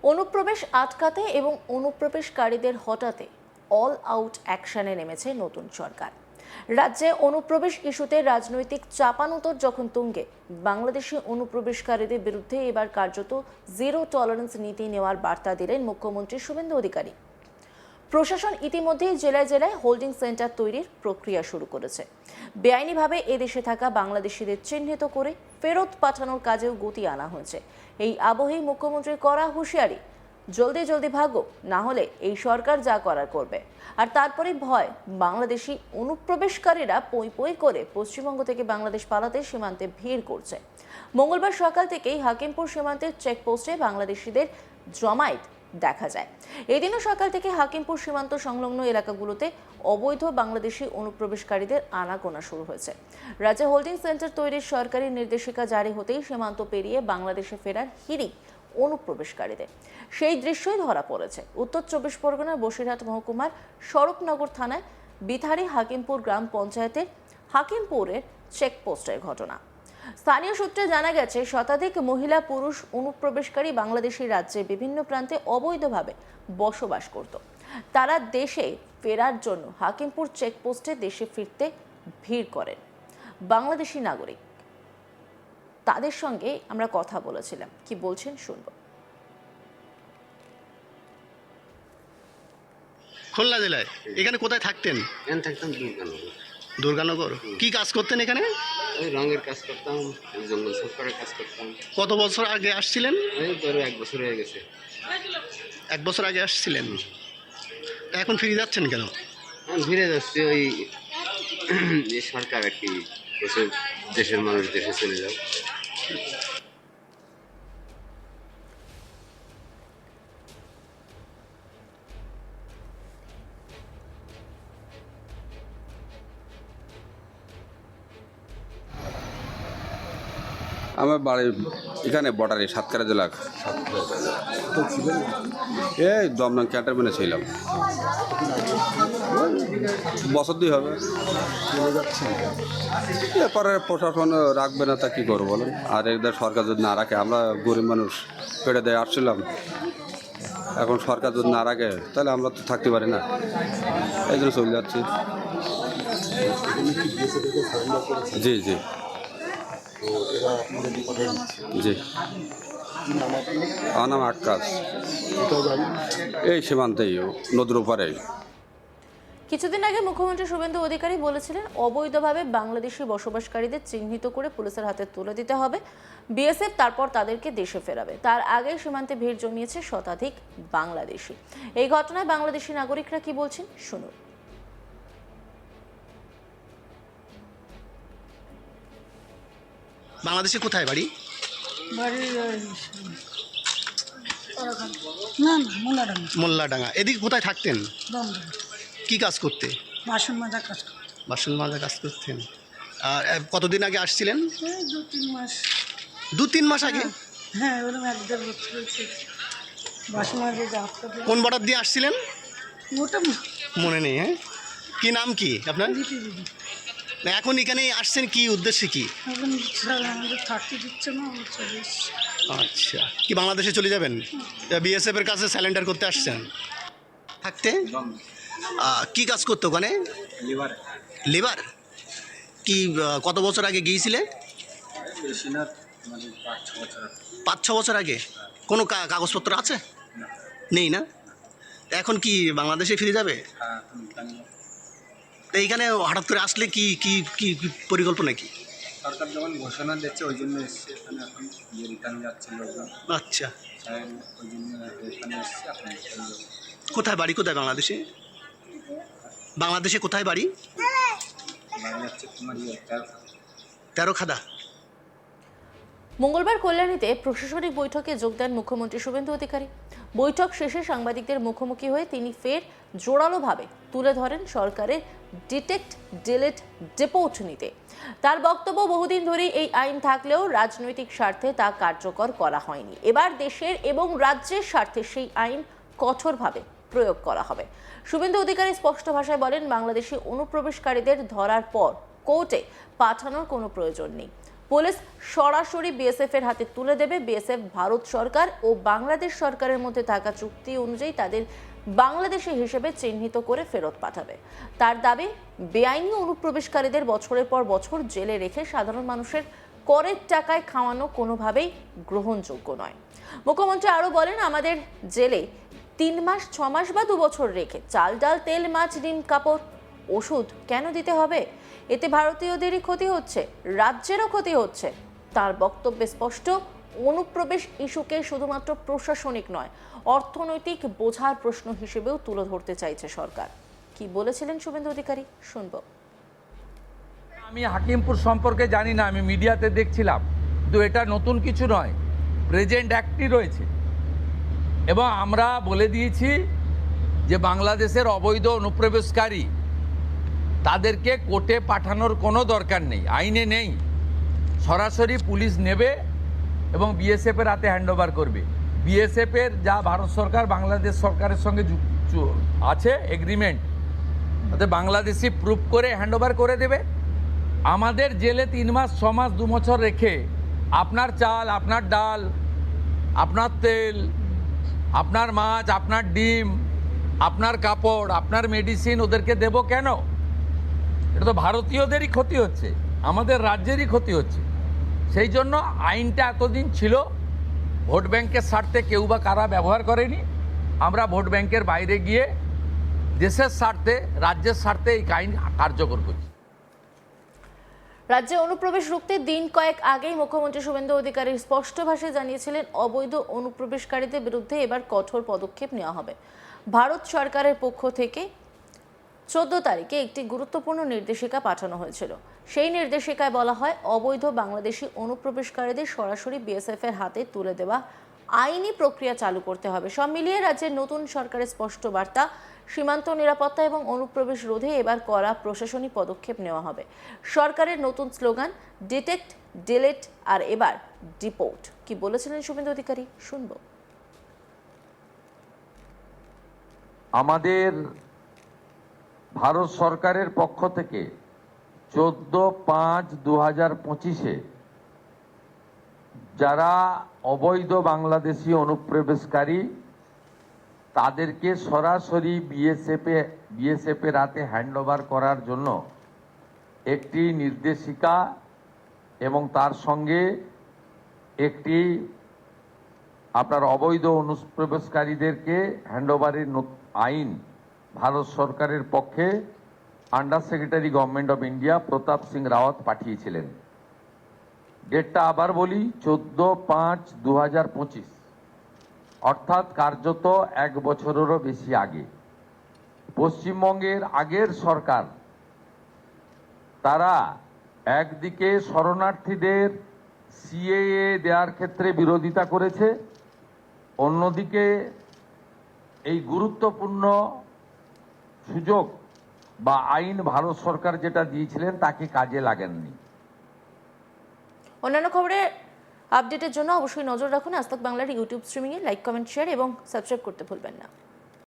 অনুপ্রবেশ আটকাতে এবং অনুপ্রবেশকারীদের হটাতে অল আউট অ্যাকশনে নেমেছে নতুন সরকার। রাজ্যে অনুপ্রবেশ ইস্যুতে রাজনৈতিক চাপানোতর যখন তুঙ্গে, বাংলাদেশি অনুপ্রবেশকারীদের বিরুদ্ধে এবার কার্যত জিরো টলারেন্স নীতি নেওয়ার বার্তা দিলেন মুখ্যমন্ত্রী শুভেন্দু অধিকারী। প্রশাসন ইতিমধ্যেই জেলায় জেলায় হোল্ডিং সেন্টার তৈরির প্রক্রিয়া শুরু করেছে। বেআইনিভাবে এদেশে থাকা বাংলাদেশিদের চিহ্নিত করে ফেরত পাঠানোর কাজেও গতি আনা হয়েছে। এই আবহেই মুখ্যমন্ত্রীর করা হুঁশিয়ারি, জলদি জলদি ভাগো, না হলে এই সরকার যা করার করবে। আর তারপরে ভয়, বাংলাদেশি অনুপ্রবেশকারীরা পই পই করে পশ্চিমবঙ্গ থেকে বাংলাদেশ পালাতে সীমান্তে ভিড় করছে। মঙ্গলবার সকাল থেকেই হাকিমপুর সীমান্তের চেকপোস্টে বাংলাদেশিদের জমায়েত দেখা যায়। এদিনও সকাল থেকে হাকিমপুর সীমান্ত সংলগ্ন এলাকাগুলোতে অবৈধ বাংলাদেশি অনুপ্রবেশকারীদের আনাগোনা শুরু হয়েছে। রাজ্যে হোল্ডিং সেন্টার তৈরির সরকারি নির্দেশিকা জারি হতেই সীমান্ত পেরিয়ে বাংলাদেশে ফেরার হিড়িক অনুপ্রবেশকারীদের। সেই দৃশ্যই ধরা পড়েছে উত্তর চব্বিশ পরগনার বসিরহাট মহকুমার স্বরূপনগর থানায় বিথারি হাকিমপুর গ্রাম পঞ্চায়েতের হাকিমপুরের চেকপোস্টের ঘটনা। স্থানীয় সূত্রে জানা গেছে, শতাধিক মহিলা পুরুষ অনুপ্রবেশকারী বাংলাদেশি রাজ্যে বিভিন্ন প্রান্তে অবৈধভাবে বসবাস করত। তারা দেশে ফেরার জন্য হাকিমপুর চেকপোস্টে দেশে ফিরতে ভিড় করেন বাংলাদেশি নাগরিক। তাদের সঙ্গে আমরা কথা বলেছিলাম, কি বলছেন শুনবো। খুলনা জেলায় এখানে কোথায় থাকতেন? এখানে থাকতাম দুর্গানগর। দুর্গানগর। কি কাজ করতেন এখানে? ওই রঙের কাজ করতাম, ওই জঙ্গল সরকারের কাজ করতাম। কত বছর আগে আসছিলেন? ওই ধরো 1 বছর হয়ে গেছে। 1 বছর আগে আসছিলেন, এখন ফিরে যাচ্ছেন কেন? আমি ফিরে যাচ্ছি, ওই যে সরকার আর কি দেশের মানুষ দেশে চলে যাও। আমার বাড়ি এখানে বর্ডারে সাতক্ষীরা জেলা। এই দমদম ক্যান্টনমেন্টে ছিলাম, বছর 2 হবে। এরপরে প্রশাসন রাখবে না, তা কী করবো বলেন। আর এদের সরকার যদি না রাখে, আমরা গরিব মানুষ পেটে দিয়ে আসছিলাম, এখন সরকার যদি না রাখে তাহলে আমরা তো থাকতে পারি না, এই জন্য চলে যাচ্ছি। জি জি জি, আমার নাম আকাশ, এই সীমান্তেই নদীর ওপারে। কিছুদিন আগে মুখ্যমন্ত্রী শুভেন্দু অধিকারী বলেছিলেন, অবৈধভাবে বাংলাদেশি বসবাসকারীদের চিহ্নিত করে পুলিশের হাতে তুলে দিতে হবে, বিএসএফ তারপর তাদেরকে দেশে ফেরাবে। তার আগে সীমান্তে ভিড় জমিয়েছে শতাধিক বাংলাদেশি। এই ঘটনায় বাংলাদেশি নাগরিকরা কি বলছেন শুনুন। বাংলাদেশে কোথায় বাড়ি? মোল্লাডাঙ্গা। এদিকে কোথায় থাকতেন? কি কাজ করতে? বাসন মাজা কাজ করি। বাসন মাজা কাজ করতেন। আর কতদিন আগে আসছিলেন? 2-3 মাস। 2-3 মাস আগে? হ্যাঁ, ওরকম 1-1.5 বছর হয়েছে। বাসন মাজা যাত্রা। কোন বর্ডার দিয়ে আসছিলেন? ওটা মনে নেই। হ্যাঁ, কি নাম কি আপনার? দিদি দিদি। না, এখন এখানে আসছেন কি উদ্দেশ্যে? কি এখন আমাদের থাকতে দিচ্ছে না, আমরা চলে এসেছি। আচ্ছা, কি বাংলাদেশে চলে যাবেন? বিএসএফ এর কাছে স্যালেন্ডার করতে আসছেন থাকতে? কি কাজ করতো ওখানে? লেবার। কি কত বছর আগে গিয়েছিলে? 5-6 বছর আগে। কোনো কাগজপত্র আছে? নেই না? এখন কি বাংলাদেশে ফিরে যাবে? তো এইখানে হঠাৎ করে আসলে কি কি কি পরিকল্পনা কি? সরকার যখন ঘোষণা দিচ্ছে ওই জন্য এসছে এখানে, এখন রিটার্ন যাচ্ছে লোকজন। আচ্ছা, ওই জন্য এখানে এসছে। এখন কোথায় বাড়ি? কোথায় বাংলাদেশে? বাংলাদেশে কোথায় বাড়ি? বাড়ি যাচ্ছে তোমার 13 খাদা। মঙ্গলবার কল্যাণীতে প্রশাসনিক বৈঠকে যোগ দেন মুখ্যমন্ত্রী শুভেন্দু অধিকারী। বৈঠক শেষে সাংবাদিকদের মুখোমুখি হয়ে তিনি ফের জোরালোভাবে তুলে ধরেন সরকারের ডিটেক্ট ডিলিট ডিপোর্ট নীতি। তার বক্তব্য, বহুদিন ধরেই এই আইন থাকলেও রাজনৈতিক স্বার্থে তা কার্যকর করা হয়নি। এবার দেশের এবং রাজ্যের স্বার্থে সেই আইন কঠোরভাবে প্রয়োগ করা হবে। শুভেন্দু অধিকারী স্পষ্ট ভাষায় বলেন, বাংলাদেশি অনুপ্রবেশকারীদের ধরার পর কোর্টে পাঠানোর কোনো প্রয়োজন নেই। পুলিশ সরাসরি বিএসএফ এর হাতে তুলে দেবে। বিএসএফ ভারত সরকার ও বাংলাদেশ সরকারের মধ্যে থাকা চুক্তি অনুযায়ী তাদের বাংলাদেশি হিসেবে চিহ্নিত করে ফেরত পাঠাবে। তার দাবি, বেআইনি অনুপ্রবেশকারীদের বছরের পর বছর জেলে রেখে সাধারণ মানুষের করের টাকায় খাওয়ানো কোনোভাবেই গ্রহণযোগ্য নয়। মুখ্যমন্ত্রী আরও বলেন, আমাদের জেলে 3 মাস 6 মাস বা 2 বছর রেখে চাল ডাল তেল মাছ ডিম কাপড় ওষুধ কেন দিতে হবে? এতে ভারতীয়দেরই ক্ষতি হচ্ছে, রাজ্যেরও ক্ষতি হচ্ছে। তার বক্তব্যে স্পষ্ট, অনুপ্রবেশ ইস্যুকে শুধুমাত্র প্রশাসনিক নয়, অর্থনৈতিক বোঝার প্রশ্ন হিসেবেও তুলে ধরতে চাইছে সরকার। কি বলেছিলেন শুভেন্দু অধিকারী, শুনবো। আমি হাকিমপুর সম্পর্কে জানি না, আমি মিডিয়াতে দেখছিলাম, কিন্তু এটা নতুন কিছু নয়, প্রেজেন্ট অ্যাক্টই রয়েছে। এবং আমরা বলে দিয়েছি যে বাংলাদেশের অবৈধ অনুপ্রবেশকারী তাদেরকে কোর্টে পাঠানোর কোনো দরকার নেই, আইনে নেই। সরাসরি পুলিশ নেবে এবং বিএসএফের হাতে হ্যান্ডওভার করবে। বিএসএফের যা ভারত সরকার বাংলাদেশ সরকারের সঙ্গে আছে এগ্রিমেন্ট, তাতে বাংলাদেশি প্রুফ করে হ্যান্ডওভার করে দেবে। আমাদের জেলে 3 মাস 6 মাস 2 বছর রেখে আপনার চাল, আপনার ডাল, আপনার তেল, আপনার মাছ, আপনার ডিম, আপনার কাপড়, আপনার মেডিসিন ওদেরকে দেব কেন? এটা তো ভারতীয়দেরই ক্ষতি হচ্ছে, আমাদের রাজ্যেরই ক্ষতি হচ্ছে। সেই জন্য আইনটা এতদিন ছিল ভোট ব্যাংকের স্বার্থে কেউ বা কারা ব্যবহার করেনি। আমরা ভোট ব্যাংকের বাইরে গিয়ে দেশের স্বার্থে, রাজ্যের স্বার্থে এই আইন কার্যকর করছি। রাজ্যে অনুপ্রবেশ রুখতে দিন কয়েক আগেই মুখ্যমন্ত্রী শুভেন্দু অধিকারী স্পষ্ট ভাষায় জানিয়েছিলেন, অবৈধ অনুপ্রবেশকারীদের বিরুদ্ধে এবার কঠোর পদক্ষেপ নেওয়া হবে। ভারত সরকারের পক্ষ থেকে 14 তারিখে একটি গুরুত্বপূর্ণ নির্দেশিকা পাঠানো হয়েছিল। সেই নির্দেশিকায় বলা হয়, অবৈধ বাংলাদেশি অনুপ্রবেশকারীদের সরাসরি বিএসএফ এর হাতে তুলে দেওয়া আইনি প্রক্রিয়া চালু করতে হবে। সব মিলিয়ে রাজ্যের নতুন সরকারের স্পষ্ট বার্তা, সীমান্ত নিরাপত্তা এবং অনুপ্রবেশ রোধে এবার কড়া প্রশাসনিক পদক্ষেপ নেওয়া হবে। সরকারের নতুন স্লোগান, ডিটেক্ট, ডিলিট আর এবার ডিপোর্ট। কি বলেছিলেন শুভেন্দু অধিকারী, শুনবো। আমাদের ভারত সরকারের পক্ষ থেকে 14/5/2025 যারা অবৈধ বাংলাদেশি অনুপ্রবেশকারী তাদেরকে সরাসরি বিএসএফ এর হাতে হ্যান্ডওভার করার জন্য একটি নির্দেশিকা এবং তার সঙ্গে একটি আপনার অবৈধ অনুপ্রবেশকারীদেরকে হ্যান্ডওভারের আইন ভারত সরকারের পক্ষে under secretary government of India Pratap Singh Rawat পাঠিয়েছিলেন। ডেটটা আবার বলি, 14/5/2025, অর্থাৎ কার্যত 1 বছরেরও বেশি আগে। পশ্চিমবঙ্গের আগের সরকার তারা একদিকে শরণার্থীদের সিএএ দেওয়ার ক্ষেত্রে বিরোধিতা করেছে, অন্যদিকে এই গুরুত্বপূর্ণ সুযোগ বা আইন ভারত সরকার যেটা দিয়েছিলেন তাকে কাজে লাগেননি। অন্যান্য খবরে আপডেটের জন্য অবশ্যই নজর রাখুন আজ তাক বাংলার ইউটিউব স্ট্রিমিংয়ে। লাইক, কমেন্ট, শেয়ার এবং সাবস্ক্রাইব করতে ভুলবেন না।